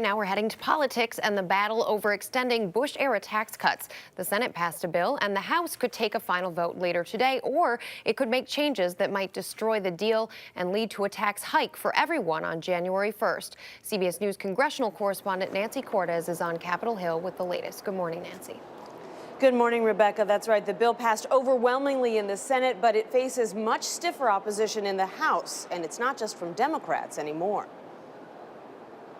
Now we're heading to politics and the battle over extending Bush-era tax cuts. The Senate passed a bill, and the House could take a final vote later today, or it could make changes that might destroy the deal and lead to a tax hike for everyone on January 1st. CBS News congressional correspondent Nancy Cortez is on Capitol Hill with the latest. Good morning, Nancy. Good morning, Rebecca. That's right. The bill passed overwhelmingly in the Senate, but it faces much stiffer opposition in the House, and it's not just from Democrats anymore.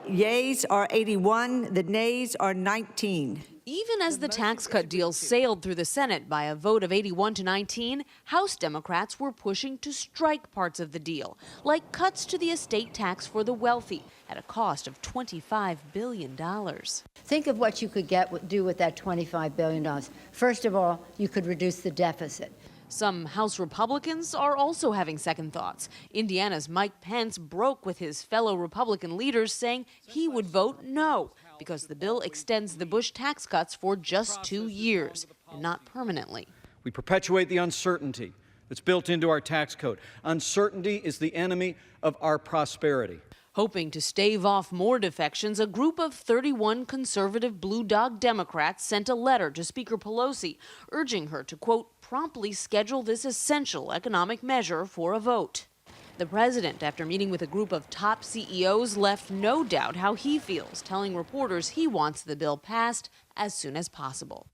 Yeas are 81, the nays are 19. Even as the tax cut deal sailed through the Senate by a vote of 81 to 19, House Democrats were pushing to strike parts of the deal, like cuts to the estate tax for the wealthy at a cost of $25 billion. Think of what you could do with that $25 billion. First of all, you could reduce the deficit. Some House Republicans are also having second thoughts. Indiana's Mike Pence broke with his fellow Republican leaders, saying he would vote no because the bill extends the Bush tax cuts for just 2 years and not permanently. We perpetuate the uncertainty that's built into our tax code. Uncertainty is the enemy of our prosperity. Hoping to stave off more defections, a group of 31 conservative Blue Dog Democrats sent a letter to Speaker Pelosi urging her to, quote, promptly schedule this essential economic measure for a vote. The president, after meeting with a group of top CEOs, left no doubt how he feels, telling reporters he wants the bill passed as soon as possible.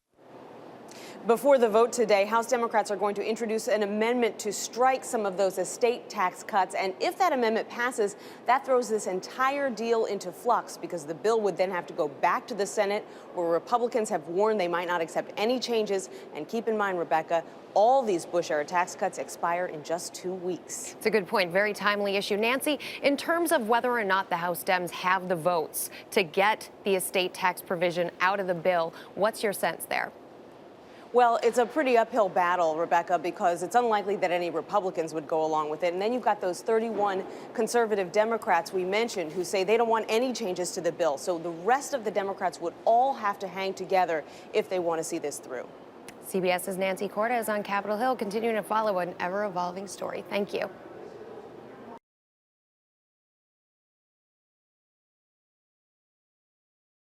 Before the vote today, House Democrats are going to introduce an amendment to strike some of those estate tax cuts. And if that amendment passes, that throws this entire deal into flux because the bill would then have to go back to the Senate, where Republicans have warned they might not accept any changes. And keep in mind, Rebecca, all these Bush-era tax cuts expire in just 2 weeks. It's a good point. Very timely issue. Nancy, in terms of whether or not the House Dems have the votes to get the estate tax provision out of the bill, what's your sense there? Well, it's a pretty uphill battle, Rebecca, because it's unlikely that any Republicans would go along with it. And then you've got those 31 conservative Democrats we mentioned who say they don't want any changes to the bill. So the rest of the Democrats would all have to hang together if they want to see this through. CBS's Nancy Cortez on Capitol Hill, continuing to follow an ever-evolving story. Thank you.